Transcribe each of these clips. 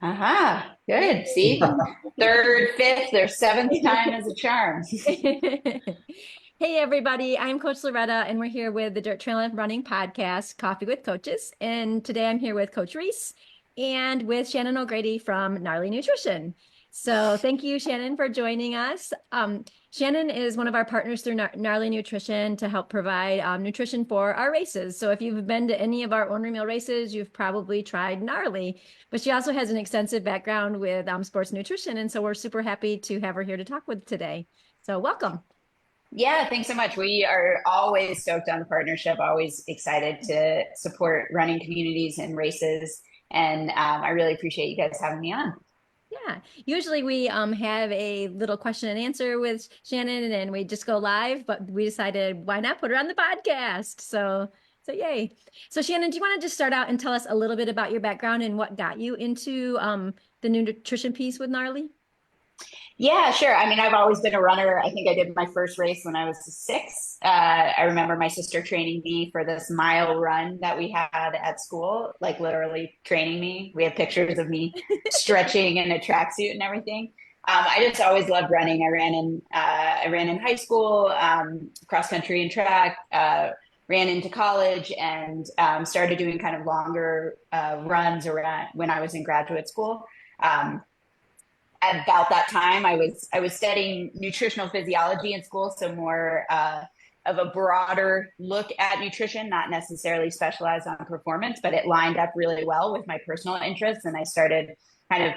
Good. See, third, fifth, or seventh time is a charm. Hey everybody, I'm Coach Loretta and we're here with the Dirt Trail and Running podcast, Coffee with Coaches. And today I'm here with Coach Reese and with Shannon O'Grady from Gnarly Nutrition. So thank you, Shannon, for joining us. Shannon is one of our partners through Gnarly Nutrition to help provide nutrition for our races. So if you've been to any of our Ornery Meal races, you've probably tried Gnarly. But she also has an extensive background with sports nutrition. And so we're super happy to have her here to talk with today. So welcome. Yeah, thanks so much. We are always stoked on the partnership, always excited to support running communities and races. And I really appreciate you guys having me on. Yeah, usually we have a little question and answer with Shannon and we just go live, but we decided why not put her on the podcast? So yay. So Shannon, do you want to just start out and tell us a little bit about your background and what got you into the nutrition piece with Gnarly? Yeah, sure. I mean, I've always been a runner. I think I did my first race when I was six. I remember my sister training me for this mile run that we had at school, like literally training me. We have pictures of me stretching in a tracksuit and everything. I just always loved running. I ran in high school, cross country and track. Ran into college and started doing kind of longer runs around when I was in graduate school. Um, about that time, I was studying nutritional physiology in school, so more of a broader look at nutrition, not necessarily specialized on performance, but it lined up really well with my personal interests, and I started kind of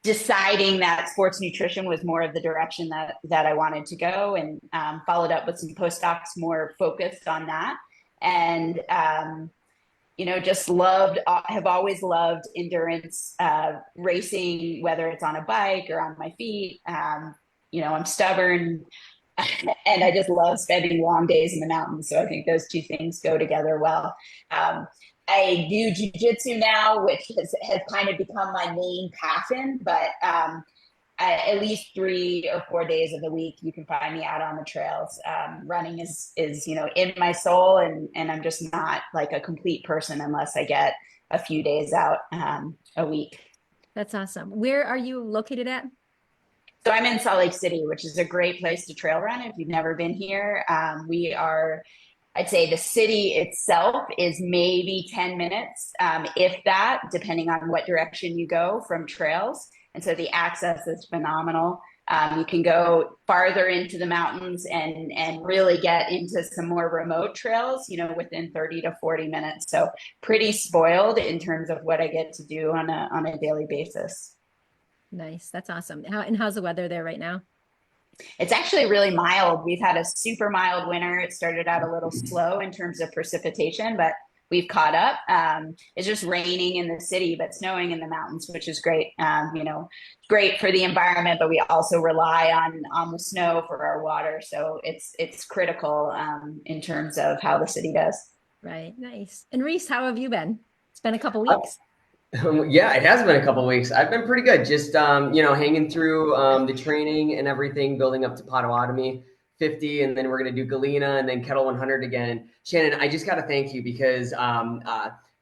deciding that sports nutrition was more of the direction that I wanted to go, and followed up with some postdocs more focused on that, and just have always loved endurance racing, whether it's on a bike or on my feet. I'm stubborn and I just love spending long days in the mountains. So I think those two things go together well. Um, I do jujitsu now, which has kind of become my main passion, but at least 3 or 4 days of the week, you can find me out on the trails. Running is in my soul, and I'm just not like a complete person unless I get a few days out a week. That's awesome. Where are you located at? So I'm in Salt Lake City, which is a great place to trail run if you've never been here. We are, I'd say the city itself is maybe 10 minutes, if that, depending on what direction you go from trails. And so the access is phenomenal. You can go farther into the mountains and really get into some more remote trails, within 30 to 40 minutes. So pretty spoiled in terms of what I get to do on a daily basis. Nice. That's awesome. How's the weather there right now? It's actually really mild. We've had a super mild winter. It started out a little slow in terms of precipitation, but we've caught up. It's just raining in the city, but snowing in the mountains, which is great. Great for the environment, but we also rely on the snow for our water. So it's critical in terms of how the city does. Right. Nice. And Reese, how have you been? It's been a couple weeks. Yeah, it has been a couple weeks. I've been pretty good, just hanging through the training and everything, building up to Potawatomi 50, and then we're gonna do Galena and then Kettle 100 again. Shannon, I just got to thank you because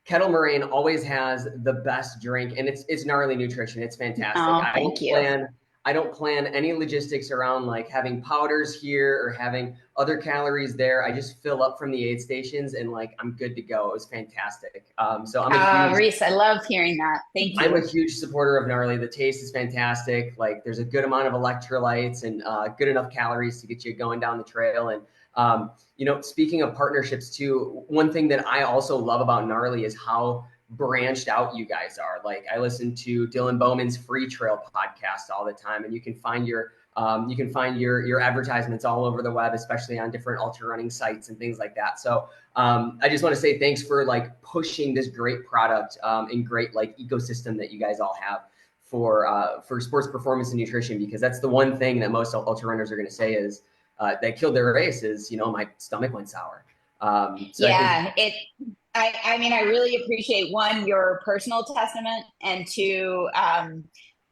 Kettle Moraine always has the best drink, and it's gnarly nutrition. It's fantastic. Oh, thank you. I don't plan any logistics around like having powders here or having other calories there. I just fill up from the aid stations and like I'm good to go. It was fantastic. So Reese, I love hearing that. Thank I'm you. a huge supporter of Gnarly. The taste is fantastic. Like there's a good amount of electrolytes and good enough calories to get you going down the trail. And speaking of partnerships too, one thing that I also love about Gnarly is how branched out you guys are. Like I listen to Dylan Bowman's Free Trail podcast all the time, and you can find your advertisements all over the web, especially on different ultra running sites and things like that. So I just want to say thanks for like pushing this great product and great like ecosystem that you guys all have for sports performance and nutrition, because that's the one thing that most ultra runners are going to say is that killed their race is my stomach went sour. So Yeah, I mean, I really appreciate one, your personal testament, and two,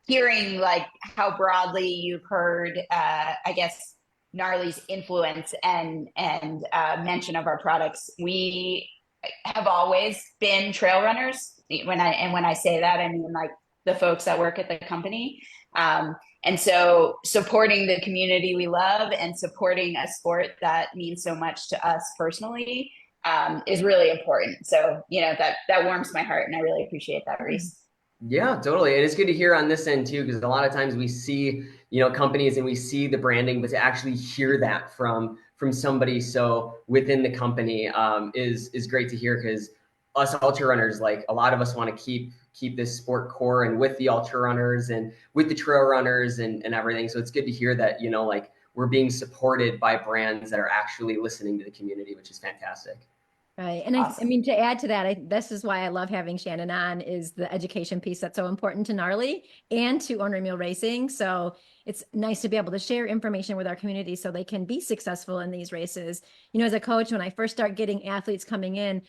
hearing like how broadly you've heard, I guess, Gnarly's influence and mention of our products. We have always been trail runners. When I say that, I mean like the folks that work at the company. And so supporting the community we love and supporting a sport that means so much to us personally is really important. So, that warms my heart, and I really appreciate that, Reese. Yeah, totally. And it's good to hear on this end too, because a lot of times we see, companies and we see the branding, but to actually hear that from somebody so within the company is great to hear, because us ultra runners, like a lot of us want to keep this sport core and with the ultra runners and with the trail runners and everything. So it's good to hear that, like we're being supported by brands that are actually listening to the community, which is fantastic. Right. And Awesome. I mean, to add to that, this is why I love having Shannon on, is the education piece that's so important to Gnarly and to Ornery Mule Racing. So it's nice to be able to share information with our community so they can be successful in these races. As a coach, when I first start getting athletes coming in,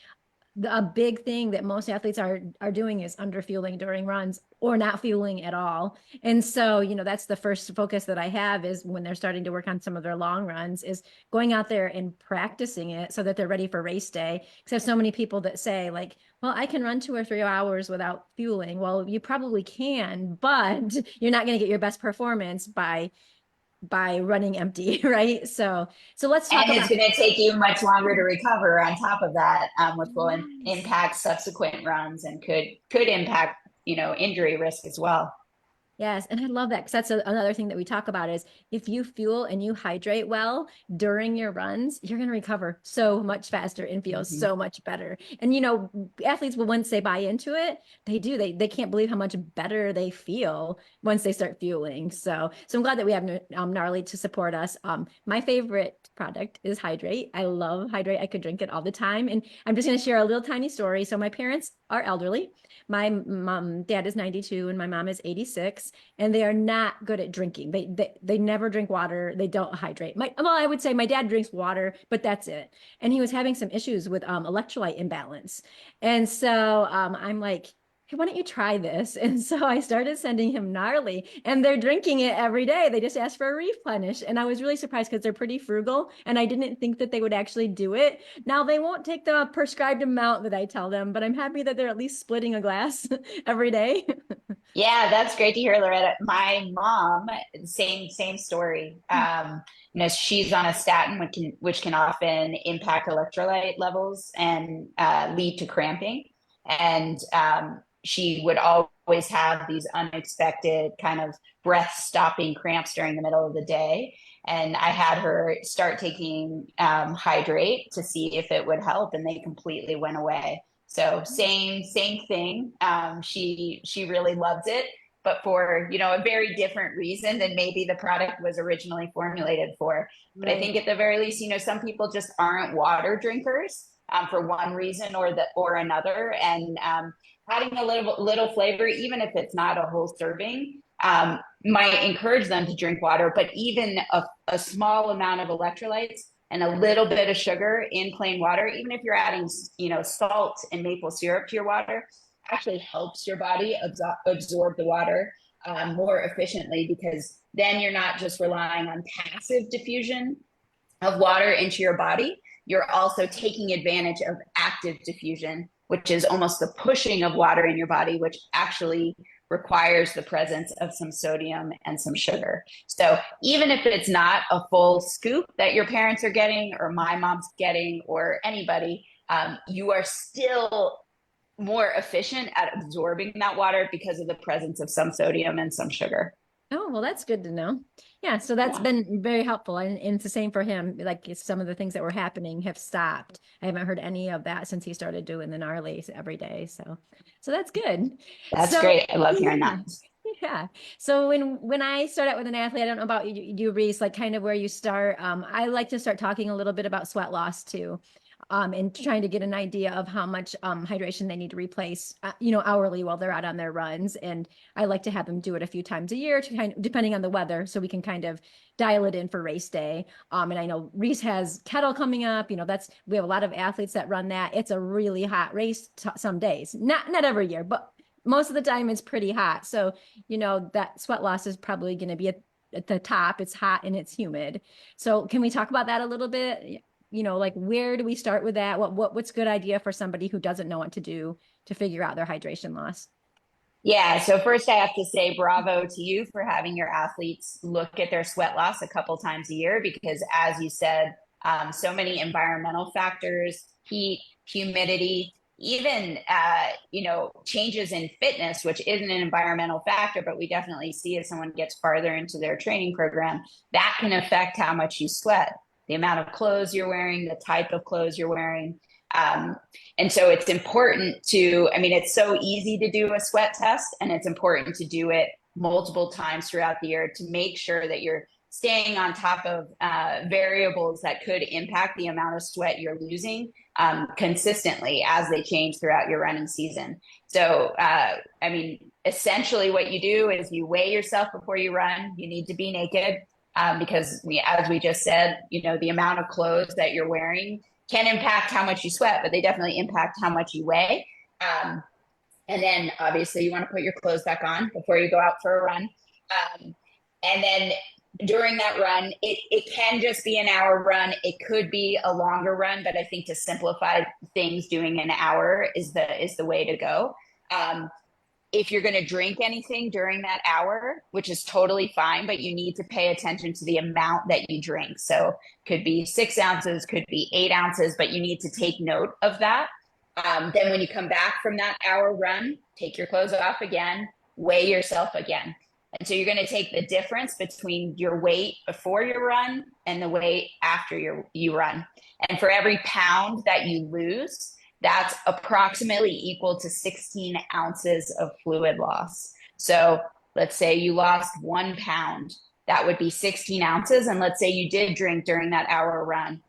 a big thing that most athletes are doing is under fueling during runs or not fueling at all. And so, that's the first focus that I have, is when they're starting to work on some of their long runs, is going out there and practicing it so that they're ready for race day. Because I have so many people that say, like, well, I can run 2 or 3 hours without fueling. Well, you probably can, but you're not going to get your best performance by running empty, right? So let's talk And it's about. going to take you much longer to recover on top of that, which will Yes. impact subsequent runs and could impact, injury risk as well. Yes, and I love that, because that's another thing that we talk about, is if you fuel and you hydrate well during your runs, you're going to recover so much faster and feel so much better. And athletes will, once they buy into it, they do. They can't believe how much better they feel once they start fueling. So I'm glad that we have Gnarly to support us. My favorite product is Hydrate. I love Hydrate. I could drink it all the time. And I'm just going to share a little tiny story. So my parents are elderly. My dad is 92 and my mom is 86, and they are not good at drinking. They never drink water. They don't hydrate. I would say my dad drinks water, but that's it. And he was having some issues with electrolyte imbalance. And so I'm like, hey, why don't you try this? And so I started sending him Gnarly, and they're drinking it every day. They just asked for a replenish. And I was really surprised, because they're pretty frugal, and I didn't think that they would actually do it. Now, they won't take the prescribed amount that I tell them, but I'm happy that they're at least splitting a glass every day. Yeah, that's great to hear, Loretta. My mom, same story. She's on a statin, which can often impact electrolyte levels and lead to cramping. And she would always have these unexpected kind of breath-stopping cramps during the middle of the day. And I had her start taking Hydrate to see if it would help, and they completely went away. So same thing. She really loved it, but for a very different reason than maybe the product was originally formulated for. But I think at the very least, some people just aren't water drinkers for one reason or another, and adding a little flavor, even if it's not a whole serving, might encourage them to drink water. But even a small amount of electrolytes and a little bit of sugar in plain water, even if you're adding, salt and maple syrup to your water, actually helps your body absorb the water more efficiently, because then you're not just relying on passive diffusion of water into your body. You're also taking advantage of active diffusion, which is almost the pushing of water in your body, which actually requires the presence of some sodium and some sugar. So even if it's not a full scoop that your parents are getting, or my mom's getting, or anybody, you are still more efficient at absorbing that water because of the presence of some sodium and some sugar. Oh, well, that's good to know. Yeah, so that's been very helpful. And it's the same for him. Like, some of the things that were happening have stopped. I haven't heard any of that since he started doing the Gnarlies every day. So that's good. That's great. I love hearing yeah. that. Yeah. So when I start out with an athlete, I don't know about you, Reese, like kind of where you start. I like to start talking a little bit about sweat loss too. And trying to get an idea of how much hydration they need to replace, hourly while they're out on their runs. And I like to have them do it a few times a year, depending on the weather, so we can kind of dial it in for race day. And I know Reese has kettle coming up. We have a lot of athletes that run that. It's a really hot race some days, not every year, but most of the time it's pretty hot. So, that sweat loss is probably going to be at the top. It's hot and it's humid. So can we talk about that a little bit? Like, where do we start with that? What's a good idea for somebody who doesn't know what to do to figure out their hydration loss? Yeah. So first I have to say bravo to you for having your athletes look at their sweat loss a couple times a year, because as you said, so many environmental factors, heat, humidity, even, changes in fitness, which isn't an environmental factor, but we definitely see as someone gets farther into their training program, that can affect how much you sweat, the amount of clothes you're wearing, the type of clothes you're wearing. Um, and so it's important to, I mean, it's so easy to do a sweat test, and it's important to do it multiple times throughout the year to make sure that you're staying on top of variables that could impact the amount of sweat you're losing consistently as they change throughout your running season. So, I mean, essentially what you do is you weigh yourself before you run. You need to be naked because as we just said, the amount of clothes that you're wearing can impact how much you sweat, but they definitely impact how much you weigh. And then obviously you want to put your clothes back on before you go out for a run. And then during that run, it can just be an hour run. It could be a longer run, but I think to simplify things, doing an hour is the way to go. If you're going to drink anything during that hour, which is totally fine, but you need to pay attention to the amount that you drink. So could be 6 ounces, could be 8 ounces, but you need to take note of that. Then when you come back from that hour run, take your clothes off again, weigh yourself again. And so you're going to take the difference between your weight before your run and the weight after you run. And for every pound that you lose, that's approximately equal to 16 ounces of fluid loss. So let's say you lost 1 pound, that would be 16 ounces. And let's say you did drink during that hour run.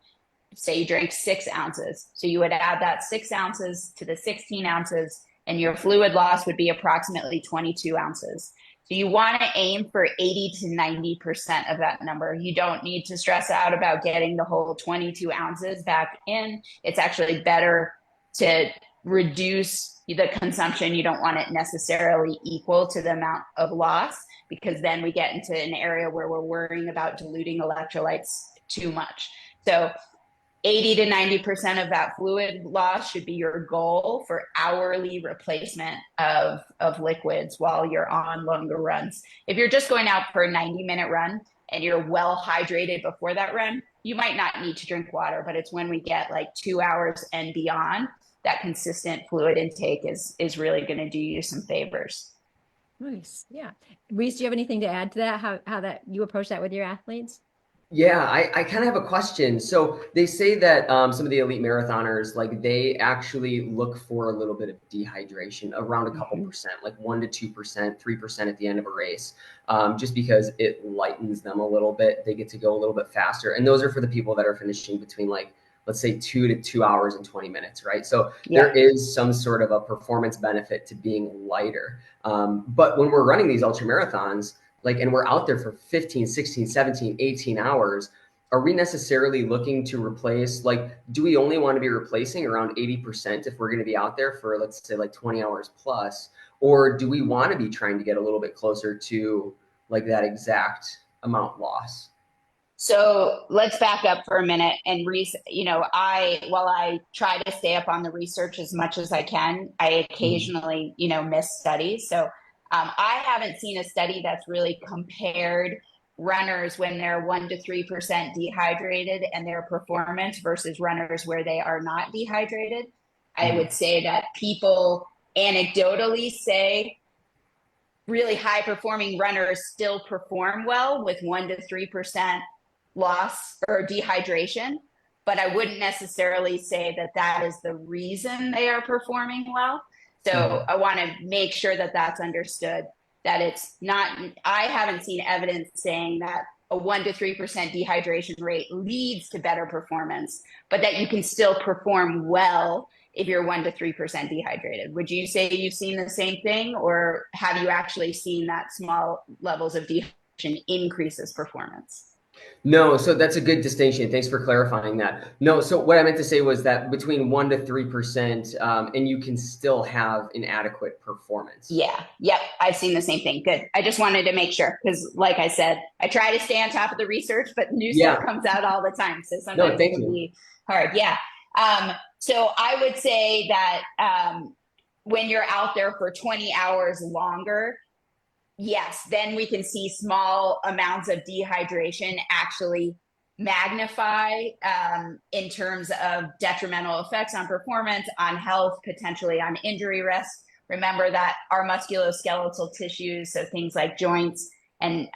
Say you drank 6 ounces. So you would add that 6 ounces to the 16 ounces, and your fluid loss would be approximately 22 ounces. So you want to aim for 80 to 90% of that number. You don't need to stress out about getting the whole 22 ounces back in. It's actually better to reduce the consumption. You don't want it necessarily equal to the amount of loss, because then we get into an area where we're worrying about diluting electrolytes too much. So 80 to 90% of that fluid loss should be your goal for hourly replacement of liquids while you're on longer runs. If you're just going out for a 90-minute run and you're well hydrated before that run, you might not need to drink water, but it's when we get like 2 hours and beyond that consistent fluid intake is really going to do you some favors. Nice. Yeah. Reese, do you have anything to add to that? How that you approach that with your athletes? Yeah, I kind of have a question. So they say that some of the elite marathoners, like they actually look for a little bit of dehydration, around a couple percent, like 1 to 2%, 3% at the end of a race, just because it lightens them a little bit. They get to go a little bit faster. And those are for the people that are finishing between like, let's say 2 to 2 hours and 20 minutes, right? So there is some sort of a performance benefit to being lighter. But when we're running these ultra marathons, and we're out there for 15, 16, 17, 18 hours, are we necessarily looking to replace, do we only want to be replacing around 80% if we're going to be out there for, let's say, like 20 hours plus? Or do we want to be trying to get a little bit closer to that exact amount loss? So let's back up for a minute. And Reese, while I try to stay up on the research as much as I can, I occasionally, miss studies. So I haven't seen a study that's really compared runners when they're 1 to 3% dehydrated and their performance versus runners where they are not dehydrated. I would say that people anecdotally say really high performing runners still perform well with 1 to 3% loss or dehydration, but I wouldn't necessarily say that that is the reason they are performing well. So I want to make sure that that's understood, that it's not, I haven't seen evidence saying that a 1 to 3% dehydration rate leads to better performance, but that you can still perform well if you're 1 to 3% dehydrated. Would you say you've seen the same thing, or have you actually seen that small levels of dehydration increases performance? No, so that's a good distinction. Thanks for clarifying that. No, so what I meant to say was that between 1 to 3%, and you can still have inadequate performance. Yeah. Yep. I've seen the same thing. Good. I just wanted to make sure, because like I said, I try to stay on top of the research, but new stuff comes out all the time. So sometimes it can be hard. Yeah. So I would say that when you're out there for 20 hours longer, yes, then we can see small amounts of dehydration actually magnify in terms of detrimental effects on performance, on health, potentially on injury risk. Remember that our musculoskeletal tissues, so things like joints and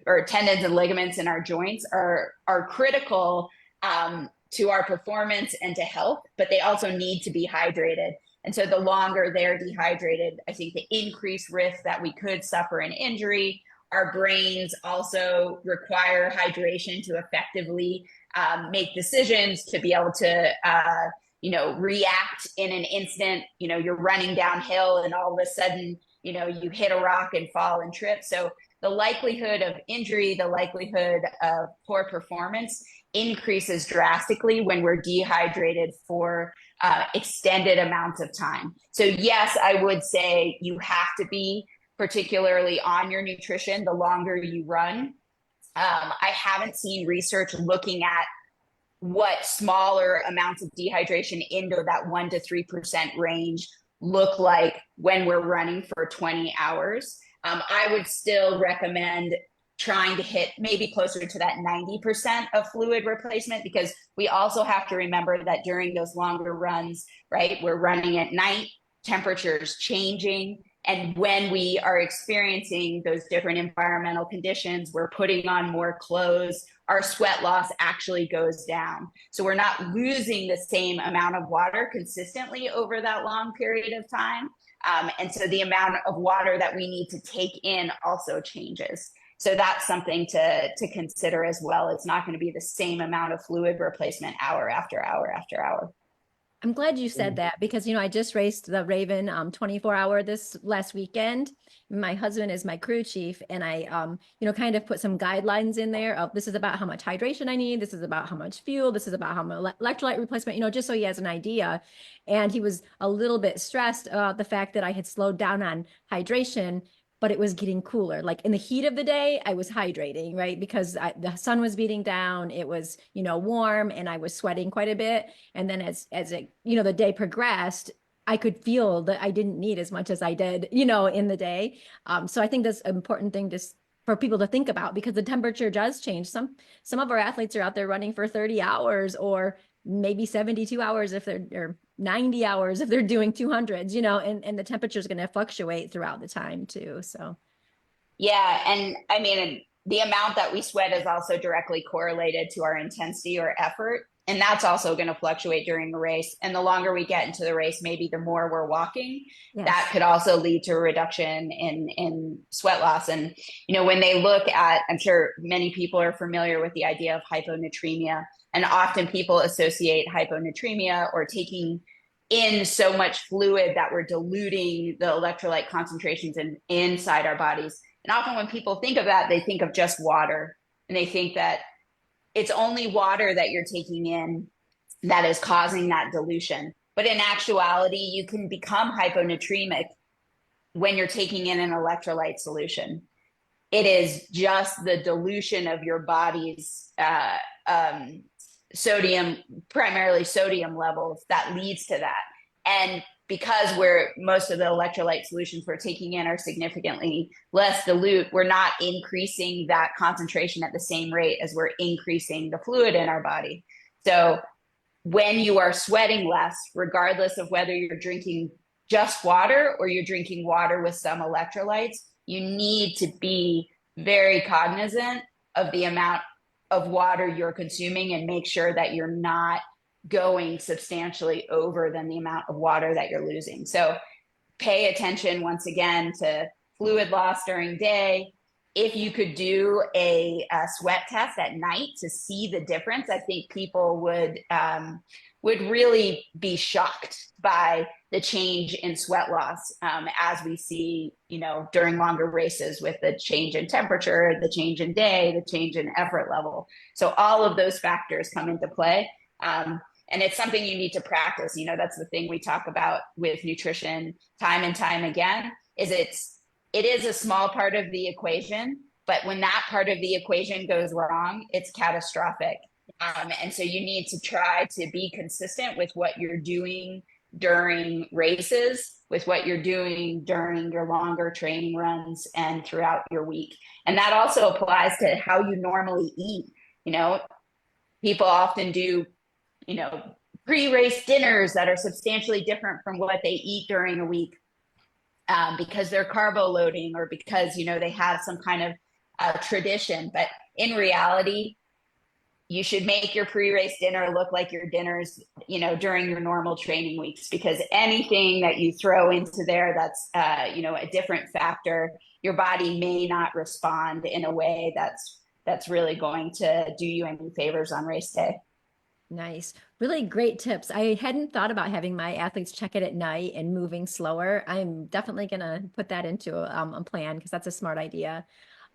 or tendons and ligaments in our joints are critical to our performance and to health, but they also need to be hydrated. And so the longer they're dehydrated, I think the increased risk that we could suffer an injury. Our brains also require hydration to effectively make decisions, to be able to react in an instant. You're running downhill and all of a sudden, you hit a rock and fall and trip. So the likelihood of injury, the likelihood of poor performance increases drastically when we're dehydrated for extended amounts of time. So yes, I would say you have to be particularly on your nutrition the longer you run. I haven't seen research looking at what smaller amounts of dehydration into that 1% to 3% range look like when we're running for 20 hours. I would still recommend trying to hit maybe closer to that 90% of fluid replacement, because we also have to remember that during those longer runs, right, we're running at night, temperatures changing. And when we are experiencing those different environmental conditions, we're putting on more clothes, our sweat loss actually goes down. So we're not losing the same amount of water consistently over that long period of time. And so the amount of water that we need to take in also changes. So that's something to consider as well. It's not going to be the same amount of fluid replacement hour after hour after hour. I'm glad you said that, because, I just raced the Raven 24-hour this last weekend. My husband is my crew chief, and I, kind of put some guidelines in there of, this is about how much hydration I need. This is about how much fuel. This is about how much electrolyte replacement, just so he has an idea. And he was a little bit stressed about the fact that I had slowed down on hydration, but it was getting cooler. Like in the heat of the day, I was hydrating, right? Because the sun was beating down, it was, warm, and I was sweating quite a bit. And then as it, the day progressed, I could feel that I didn't need as much as I did, in the day. So I think that's an important thing for people to think about, because the temperature does change. Some of our athletes are out there running for 30 hours, or maybe 72 hours if they're 90 hours if they're doing 200s, and the temperature is going to fluctuate throughout the time too. So yeah, and I mean, the amount that we sweat is also directly correlated to our intensity or effort, and that's also going to fluctuate during a race. And the longer we get into the race, maybe the more we're walking. Yes. That could also lead to a reduction in sweat loss. And when they look at, I'm sure many people are familiar with the idea of hyponatremia, and often people associate hyponatremia or taking in so much fluid that we're diluting the electrolyte concentrations inside our bodies. And often when people think of that, they think of just water, and they think that it's only water that you're taking in that is causing that dilution. But in actuality, you can become hyponatremic when you're taking in an electrolyte solution. It is just the dilution of your body's sodium, primarily sodium levels, that leads to that. And because most of the electrolyte solutions we're taking in are significantly less dilute, we're not increasing that concentration at the same rate as we're increasing the fluid in our body. So when you are sweating less, regardless of whether you're drinking just water or you're drinking water with some electrolytes, you need to be very cognizant of the amount of water you're consuming, and make sure that you're not going substantially over than the amount of water that you're losing. So pay attention once again to fluid loss during day. If you could do a sweat test at night to see the difference, I think people would really be shocked by the change in sweat loss as we see, during longer races, with the change in temperature, the change in day, the change in effort level. So all of those factors come into play. And it's something you need to practice. That's the thing we talk about with nutrition time and time again, is it is a small part of the equation, but when that part of the equation goes wrong, it's catastrophic. And so you need to try to be consistent with what you're doing during races with what you're doing during your longer training runs and throughout your week. And that also applies to how you normally eat. You know, people often do, you know, pre-race dinners that are substantially different from what they eat during a week, because they're carbo loading or because, you know, they have some kind of tradition. But in reality, you should make your pre-race dinner look like your dinners, you know, during your normal training weeks, because anything that you throw into there that's, you know, a different factor, your body may not respond in a way that's really going to do you any favors on race day. Nice. Really great tips. I hadn't thought about having my athletes check it at night and moving slower. I'm definitely going to put that into a plan because that's a smart idea.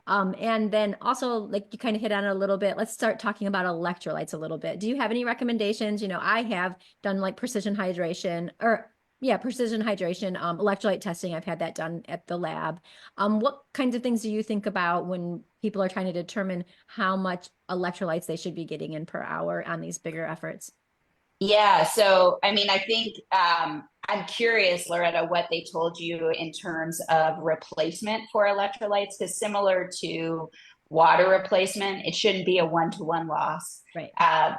And then also, like you kind of hit on it a little bit, let's start talking about electrolytes a little bit. Do you have any recommendations? You know, I have done like precision hydration electrolyte testing. I've had that done at the lab. What kinds of things do you think about when people are trying to determine how much electrolytes they should be getting in per hour on these bigger efforts? Yeah. So, I mean, I think I'm curious, Loretta, what they told you in terms of replacement for electrolytes, because similar to water replacement, it shouldn't be a one-to-one loss, Right.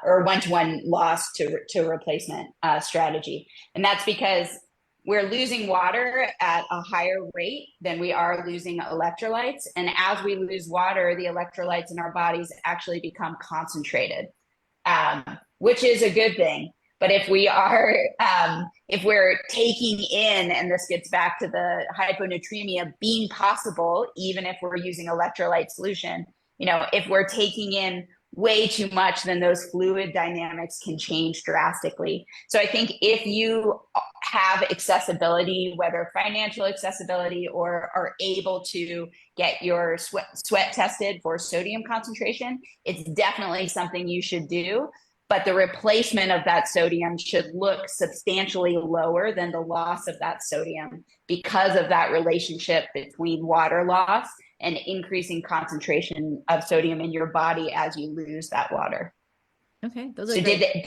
Or one-to-one loss to replacement strategy. And that's because we're losing water at a higher rate than we are losing electrolytes. And as we lose water, the electrolytes in our bodies actually become concentrated. Which is a good thing. But if we are, if we're taking in, and this gets back to the hyponatremia being possible, even if we're using electrolyte solution, you know, if we're taking in way too much, then those fluid dynamics can change drastically. So I think if you have accessibility, whether financial accessibility or are able to get your sweat tested for sodium concentration, it's definitely something you should do. But the replacement of that sodium should look substantially lower than the loss of that sodium because of that relationship between water loss and increasing concentration of sodium in your body as you lose that water. Okay, those are So great.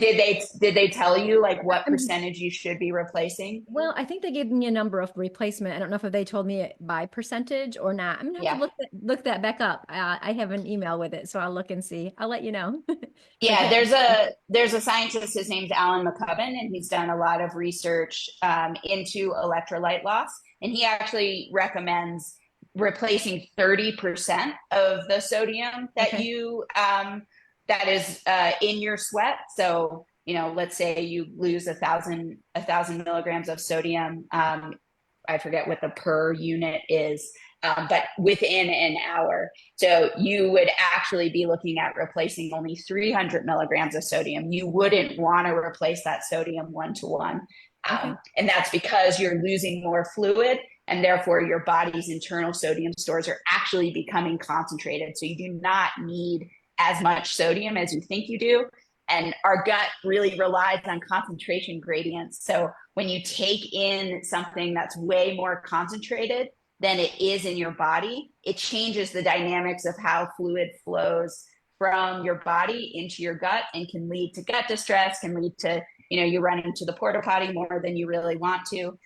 did they tell you like what percentage you should be replacing? Well, I think they gave me a number of replacement. I don't know if they told me it by percentage or not. I'm gonna have to look that back up. I have an email with it, so I'll look and see. I'll let you know. Yeah, there's a scientist. His name's Alan McCubbin, and he's done a lot of research into electrolyte loss. And he actually recommends replacing 30% of the sodium that you that is in your sweat. So, you know, let's say you lose 1,000 milligrams of sodium. I forget what the per unit is, but within an hour. So you would actually be looking at replacing only 300 milligrams of sodium. You wouldn't want to replace that sodium one-to-one. And that's because you're losing more fluid, and therefore your body's internal sodium stores are actually becoming concentrated. So you do not need as much sodium as you think you do. And our gut really relies on concentration gradients. So when you take in something that's way more concentrated than it is in your body, it changes the dynamics of how fluid flows from your body into your gut and can lead to gut distress, can lead to, you know, you run into the porta potty more than you really want to.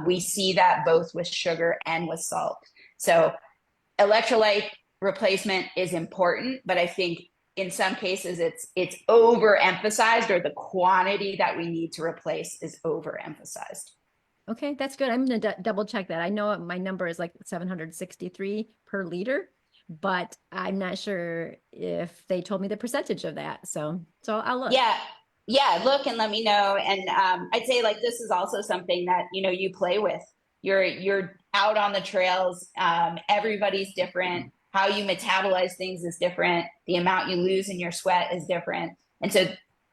We see that both with sugar and with salt. So electrolyte replacement is important, but I think in some cases it's overemphasized, or the quantity that we need to replace is overemphasized. Okay, that's good. I'm going to double check that. I know my number is like 763 per liter, but I'm not sure if they told me the percentage of that. So I'll look. Yeah, look and let me know. And I'd say like this is also something that, you know, you play with. You're out on the trails. Everybody's different. How you metabolize things is different. The amount you lose in your sweat is different. And so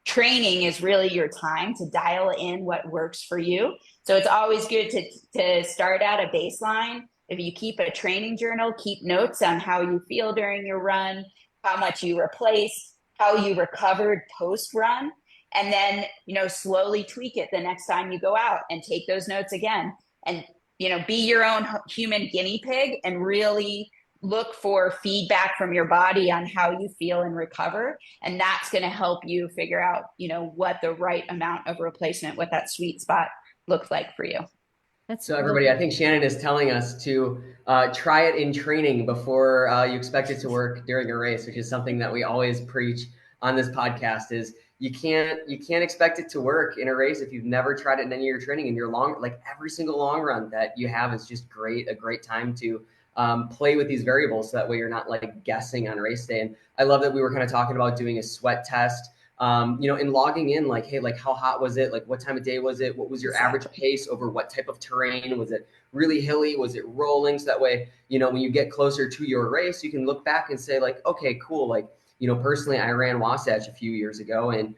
training is really your time to dial in what works for you. So it's always good to start at a baseline. If you keep a training journal, keep notes on how you feel during your run, how much you replaced, how you recovered post-run, and then, you know, slowly tweak it the next time you go out and take those notes again. And, you know, be your own human guinea pig and really look for feedback from your body on how you feel and recover. And that's going to help you figure out, you know, what the right amount of replacement, what that sweet spot looks like for you. So everybody, I think Shannon is telling us to try it in training before you expect it to work during a race, which is something that we always preach on this podcast. Is you can't expect it to work in a race if you've never tried it in any of your training. And your like every single long run that you have is just a great time to play with these variables, so that way you're not like guessing on race day. And I love that we were kind of talking about doing a sweat test. And logging in, like, hey, like how hot was it? Like what time of day was it? What was your average pace over what type of terrain? Was it really hilly? Was it rolling? So that way, when you get closer to your race, you can look back and say like, okay, cool. Like, personally, I ran Wasatch a few years ago, and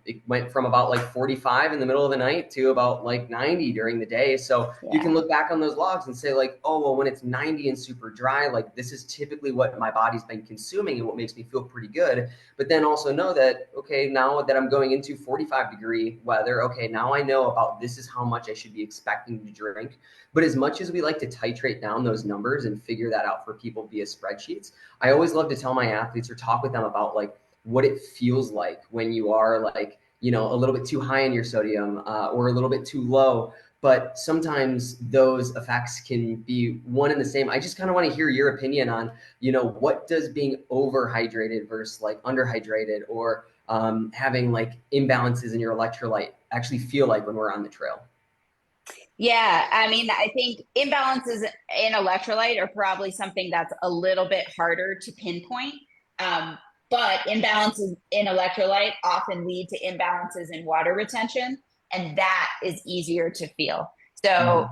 it went from about like 45 in the middle of the night to about like 90 during the day. So you can look back on those logs and say like, oh, well, when it's 90 and super dry, like this is typically what my body's been consuming and what makes me feel pretty good. But then also know that, okay, now that I'm going into 45-degree weather, okay, now I know about this is how much I should be expecting to drink. But as much as we like to titrate down those numbers and figure that out for people via spreadsheets, I always love to tell my athletes or talk with them about like what it feels like when you are like, a little bit too high in your sodium or a little bit too low. But sometimes those effects can be one and the same. I just kind of want to hear your opinion on, what does being overhydrated versus like underhydrated or having like imbalances in your electrolyte actually feel like when we're on the trail? Yeah, I mean, I think imbalances in electrolyte are probably something that's a little bit harder to pinpoint. But imbalances in electrolyte often lead to imbalances in water retention, and that is easier to feel. So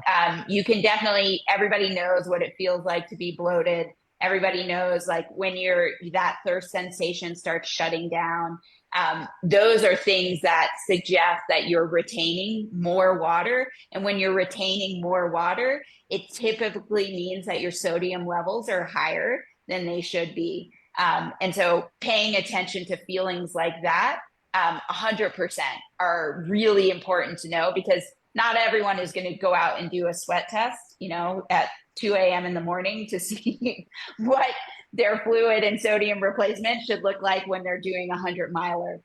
you can definitely, everybody knows what it feels like to be bloated. Everybody knows like when that thirst sensation starts shutting down. Those are things that suggest that you're retaining more water. And when you're retaining more water, it typically means that your sodium levels are higher than they should be. And so paying attention to feelings like that, 100% are really important to know, because not everyone is going to go out and do a sweat test, at 2 a.m. in the morning to see what their fluid and sodium replacement should look like when they're doing a 100-miler.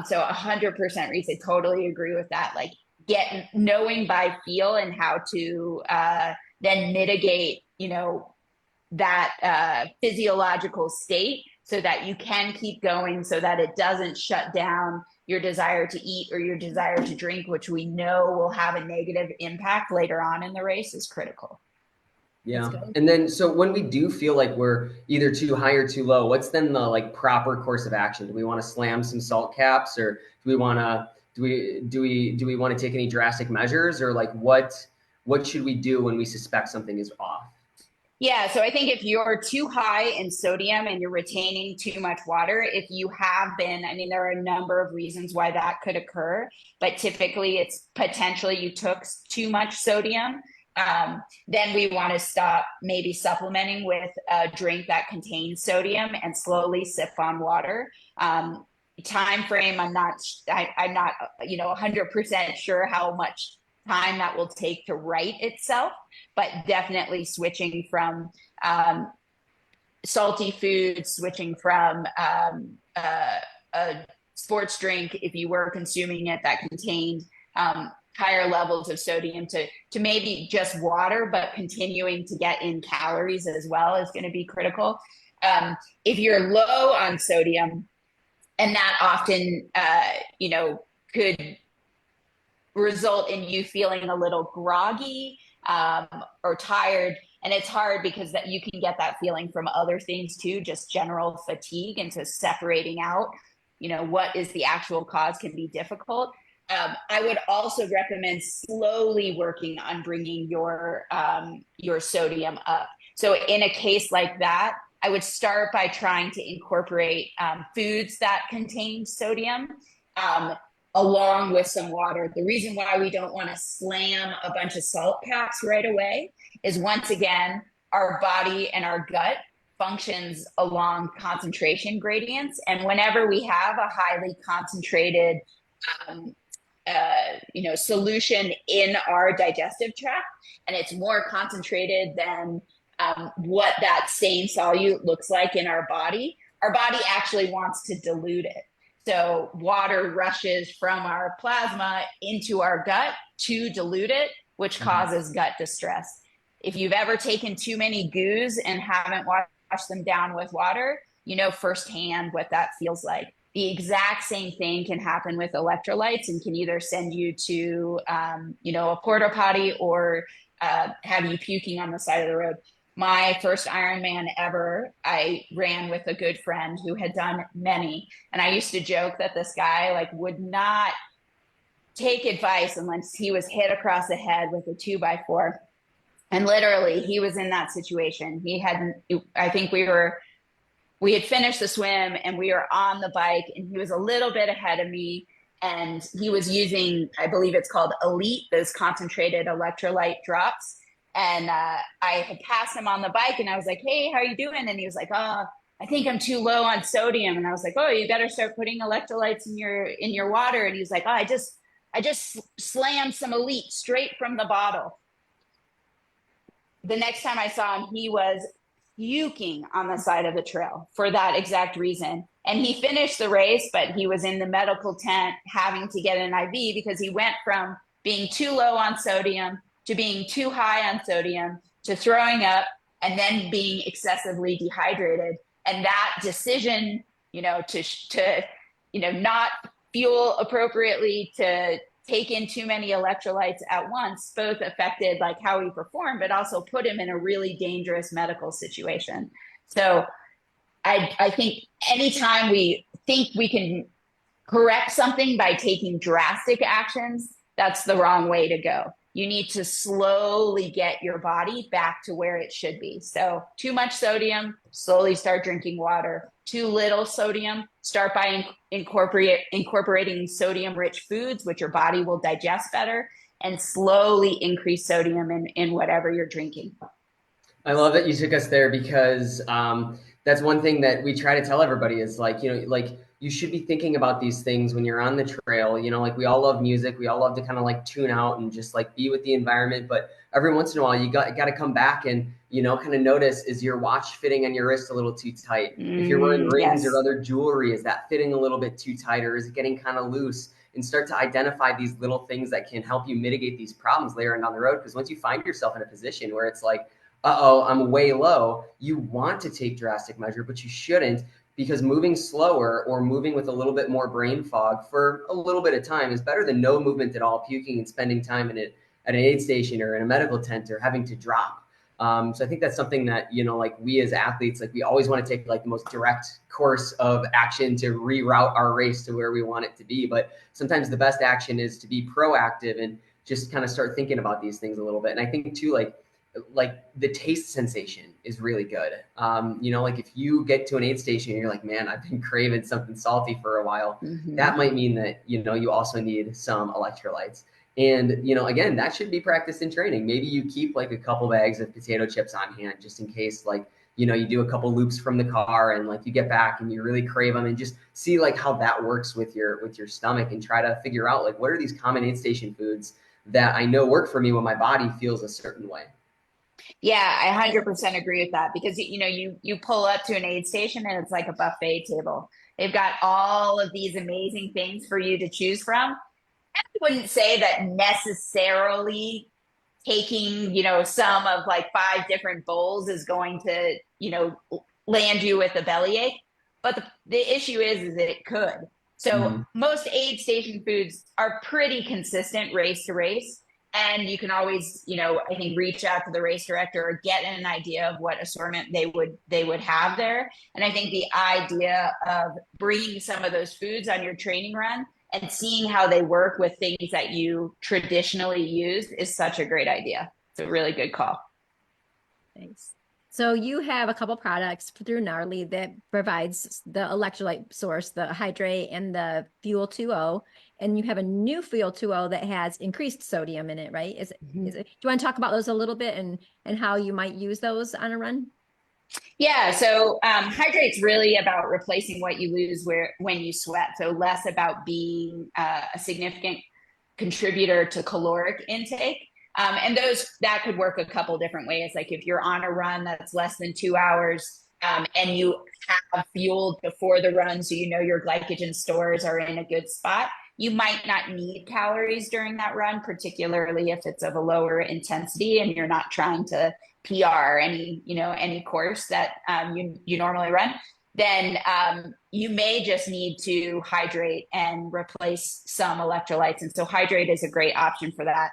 So 100%, Reese, I totally agree with that. Like knowing by feel and how to then mitigate, that physiological state so that you can keep going, so that it doesn't shut down your desire to eat or your desire to drink, which we know will have a negative impact later on in the race, is critical. Yeah. And then, so when we do feel like we're either too high or too low, what's then the like proper course of action? Do we want to slam some salt caps, or do we want to, do we want to take any drastic measures, or like what should we do when we suspect something is off? Yeah, so I think if you're too high in sodium and you're retaining too much water, if you have been, I mean, there are a number of reasons why that could occur, but typically it's potentially you took too much sodium. Then we want to stop maybe supplementing with a drink that contains sodium and slowly sip on water. Time frame, I'm not 100% sure how much time that will take to right itself, but definitely switching from salty foods, switching from a sports drink, if you were consuming it, that contained higher levels of sodium, to maybe just water, but continuing to get in calories as well is going to be critical. If you're low on sodium, and that often, could result in you feeling a little groggy or tired. And it's hard because that you can get that feeling from other things too, just general fatigue. And so separating out, what is the actual cause can be difficult. I would also recommend slowly working on bringing your sodium up. So in a case like that, I would start by trying to incorporate foods that contain sodium along with some water. The reason why we don't want to slam a bunch of salt caps right away is, once again, our body and our gut functions along concentration gradients. And whenever we have a highly concentrated solution in our digestive tract, and it's more concentrated than what that same solute looks like in our body actually wants to dilute it. So water rushes from our plasma into our gut to dilute it, which causes gut distress. If you've ever taken too many goos and haven't washed them down with water, you know firsthand what that feels like. The exact same thing can happen with electrolytes and can either send you to, a porta potty or have you puking on the side of the road. My first Ironman ever, I ran with a good friend who had done many. And I used to joke that this guy like would not take advice unless he was hit across the head with a 2x4. And literally he was in that situation. I think we had finished the swim and we were on the bike and he was a little bit ahead of me. And he was using, I believe it's called Elite, those concentrated electrolyte drops. And I had passed him on the bike and I was like, hey, how are you doing? And he was like, oh, I think I'm too low on sodium. And I was like, oh, you better start putting electrolytes in your water. And he was like, oh, I just slammed some Elite straight from the bottle. The next time I saw him, he was puking on the side of the trail for that exact reason. And he finished the race, but he was in the medical tent having to get an IV because he went from being too low on sodium to being too high on sodium to throwing up and then being excessively dehydrated. And that decision, to not fuel appropriately, to take in too many electrolytes at once, both affected like how he performed, but also put him in a really dangerous medical situation. So I think anytime we think we can correct something by taking drastic actions, that's the wrong way to go. You need to slowly get your body back to where it should be. So too much sodium, slowly start drinking water. Too little sodium, start by incorporating sodium-rich foods, which your body will digest better, and slowly increase sodium in whatever you're drinking. I love that you took us there because that's one thing that we try to tell everybody is like, you should be thinking about these things when you're on the trail. Like we all love music. We all love to kind of like tune out and just like be with the environment. But every once in a while, you got to come back and, kind of notice, is your watch fitting on your wrist a little too tight? If you're wearing rings or other jewelry, is that fitting a little bit too tight, or is it getting kind of loose? And start to identify these little things that can help you mitigate these problems later on down the road. Because once you find yourself in a position where it's like, uh-oh, I'm way low, you want to take drastic measure, but you shouldn't, because moving slower or moving with a little bit more brain fog for a little bit of time is better than no movement at all, puking and spending time at an aid station or in a medical tent or having to drop. So I think that's something that, like we as athletes, like we always want to take like the most direct course of action to reroute our race to where we want it to be. But sometimes the best action is to be proactive and just kind of start thinking about these things a little bit. And I think too, like the taste sensation is really good. Like if you get to an aid station and you're like, man, I've been craving something salty for a while, that might mean that, you also need some electrolytes. And, again, that should be practiced in training. Maybe you keep like a couple bags of potato chips on hand just in case, like, you do a couple loops from the car and like you get back and you really crave them, and just see like how that works with your stomach, and try to figure out like, what are these common aid station foods that I know work for me when my body feels a certain way. Yeah, I 100% agree with that, because you pull up to an aid station and it's like a buffet table. They've got all of these amazing things for you to choose from. I wouldn't say that necessarily taking, some of like 5 different bowls is going to, land you with a bellyache. But the issue is that it could. So most aid station foods are pretty consistent race to race. And you can always, I think, reach out to the race director or get an idea of what assortment they would have there. And I think the idea of bringing some of those foods on your training run and seeing how they work with things that you traditionally use is such a great idea. It's a really good call. Thanks. So you have a couple products through Gnarly that provides the electrolyte source, the Hydrate and the Fuel 2.0, and you have a new Fuel 2.0 that has increased sodium in it, right? Is it? Do you want to talk about those a little bit and how you might use those on a run? Yeah, so Hydrate's really about replacing what you lose when you sweat. So less about being a significant contributor to caloric intake. And that could work a couple different ways. Like if you're on a run that's less than 2 hours, and you have fueled before the run, so you know your glycogen stores are in a good spot, you might not need calories during that run, particularly if it's of a lower intensity and you're not trying to PR any course that you normally run. Then you may just need to hydrate and replace some electrolytes. And so hydrate is a great option for that.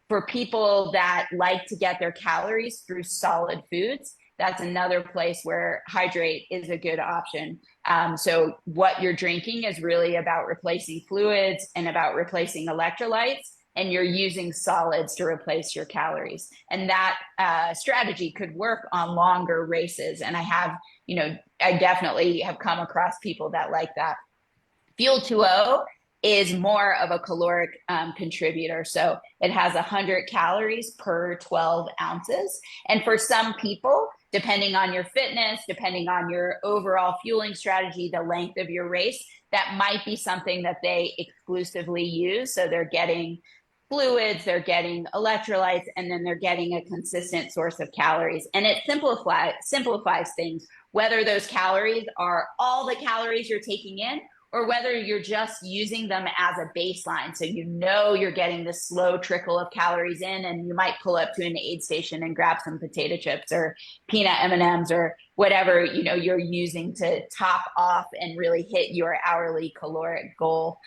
For people that like to get their calories through solid foods, that's another place where hydrate is a good option. So what you're drinking is really about replacing fluids and about replacing electrolytes, and you're using solids to replace your calories. And that strategy could work on longer races. And I definitely have come across people that like that. Fuel 2O is more of a caloric contributor. So it has 100 calories per 12 ounces. And for some people, depending on your fitness, depending on your overall fueling strategy, the length of your race, that might be something that they exclusively use. So they're getting fluids, they're getting electrolytes, and then they're getting a consistent source of calories. And it simplifies things, whether those calories are all the calories you're taking in, or whether you're just using them as a baseline. So you know you're getting this slow trickle of calories in, and you might pull up to an aid station and grab some potato chips or peanut M&Ms or whatever you're using to top off and really hit your hourly caloric goal.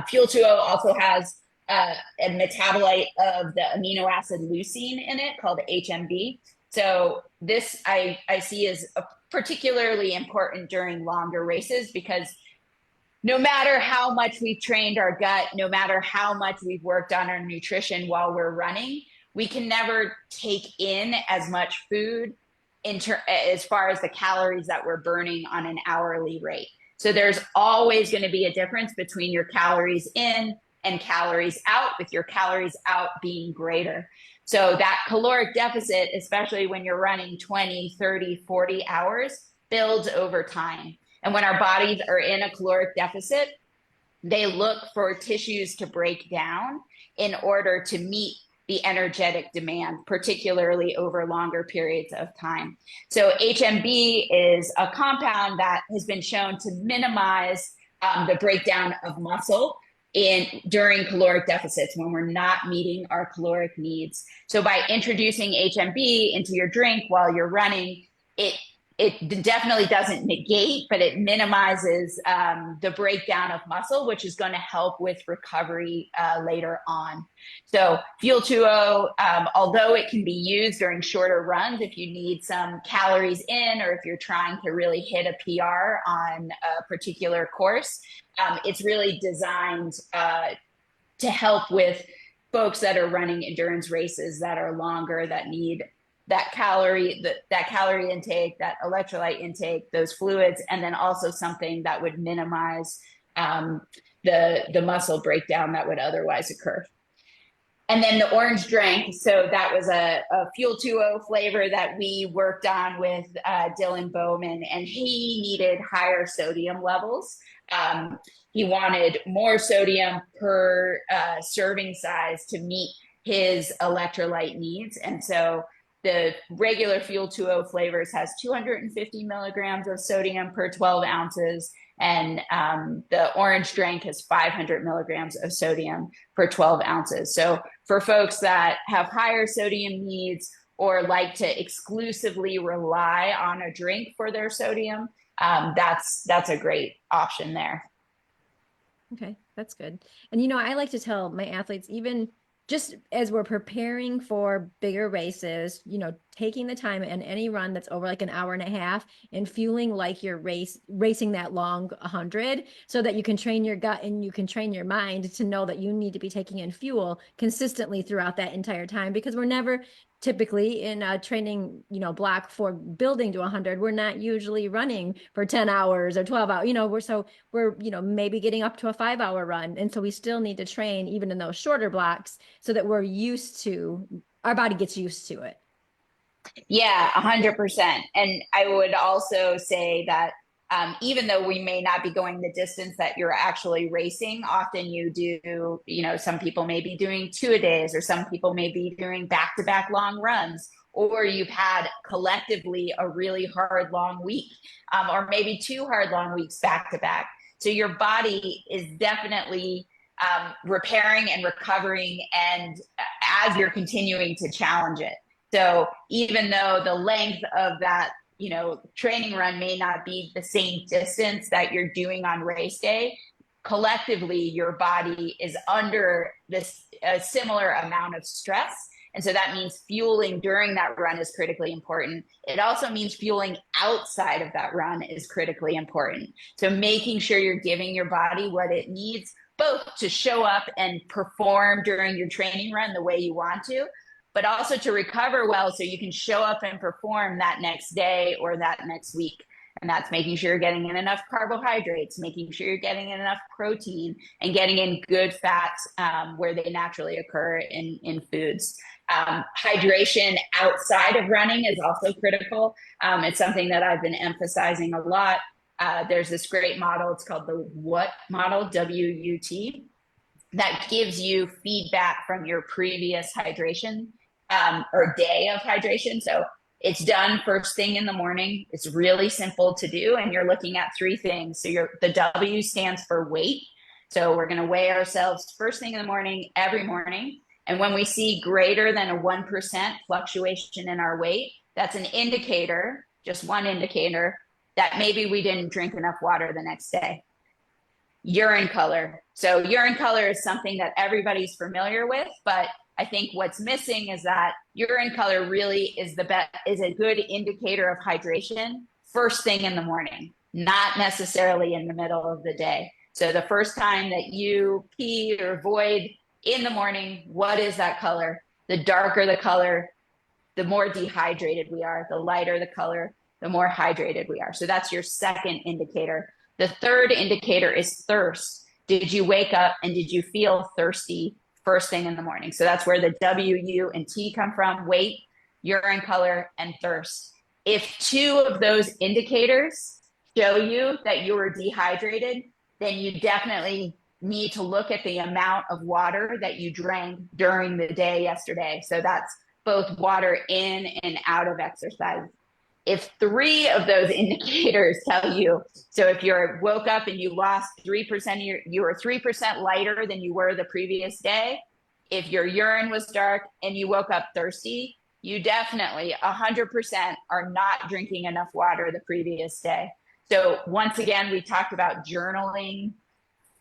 Fuel 2O also has a metabolite of the amino acid leucine in it called HMB. So this I see is particularly important during longer races, because no matter how much we've trained our gut, no matter how much we've worked on our nutrition while we're running, we can never take in as much food as far as the calories that we're burning on an hourly rate. So there's always going to be a difference between your calories in and calories out, with your calories out being greater. So that caloric deficit, especially when you're running 20, 30, 40 hours, builds over time. And when our bodies are in a caloric deficit, they look for tissues to break down in order to meet the energetic demand, particularly over longer periods of time. So HMB is a compound that has been shown to minimize the breakdown of muscle during caloric deficits, when we're not meeting our caloric needs. So by introducing HMB into your drink while you're running, it definitely doesn't negate, but it minimizes the breakdown of muscle, which is going to help with recovery later on. So Fuel 2O, although it can be used during shorter runs if you need some calories in, or if you're trying to really hit a PR on a particular course, it's really designed to help with folks that are running endurance races that are longer, that need that calorie intake, that electrolyte intake, those fluids, and then also something that would minimize the muscle breakdown that would otherwise occur. And then the orange drink, so that was a Fuel 2O flavor that we worked on with Dylan Bowman, and he needed higher sodium levels. He wanted more sodium per serving size to meet his electrolyte needs. And so the regular Fuel 2O flavors has 250 milligrams of sodium per 12 ounces. And the orange drink has 500 milligrams of sodium per 12 ounces. So for folks that have higher sodium needs or like to exclusively rely on a drink for their sodium, that's a great option there. Okay, that's good. And I like to tell my athletes, even just as we're preparing for bigger races, taking the time in any run that's over like an hour and a half and fueling like you're racing that long 100, so that you can train your gut and you can train your mind to know that you need to be taking in fuel consistently throughout that entire time, because we're never typically in a training, block for building to 100. We're not usually running for 10 hours or 12 hours, we're maybe getting up to a 5-hour run. And so we still need to train even in those shorter blocks so that our body gets used to it. Yeah, 100%. And I would also say that even though we may not be going the distance that you're actually racing, often you do, some people may be doing 2-a-days, or some people may be doing back-to-back long runs, or you've had collectively a really hard, long week, or maybe 2 hard, long weeks back to back. So your body is definitely repairing and recovering, and as you're continuing to challenge it. So even though the length of that, training run may not be the same distance that you're doing on race day, collectively your body is under a similar amount of stress. And so that means fueling during that run is critically important. It also means fueling outside of that run is critically important. So making sure you're giving your body what it needs, both to show up and perform during your training run the way you want to, but also to recover well so you can show up and perform that next day or that next week. And that's making sure you're getting in enough carbohydrates, making sure you're getting in enough protein, and getting in good fats where they naturally occur in foods. Hydration outside of running is also critical. It's something that I've been emphasizing a lot. There's this great model, it's called the WUT model, W-U-T, that gives you feedback from your previous hydration or day of hydration. So it's done first thing in the morning. It's really simple to do, and you're looking at 3 things. So the W stands for weight. So we're going to weigh ourselves first thing in the morning, every morning. And when we see greater than a 1% fluctuation in our weight, that's an indicator, just one indicator, that maybe we didn't drink enough water the next day. Urine color. So urine color is something that everybody's familiar with, but I think what's missing is that urine color really is a good indicator of hydration first thing in the morning, not necessarily in the middle of the day. So the first time that you pee or void in the morning, what is that color? The darker the color, the more dehydrated we are. The lighter the color, the more hydrated we are. So that's your second indicator. The third indicator is thirst. Did you wake up and did you feel thirsty first thing in the morning? So that's where the W, U, and T come from: weight, urine color, and thirst. If 2 of those indicators show you that you were dehydrated, then you definitely need to look at the amount of water that you drank during the day yesterday. So that's both water in and out of exercise. If 3 of those indicators tell you, so if you woke up and you lost 3% you were 3% lighter than you were the previous day, if your urine was dark and you woke up thirsty, you definitely 100% are not drinking enough water the previous day. So once again, we talked about journaling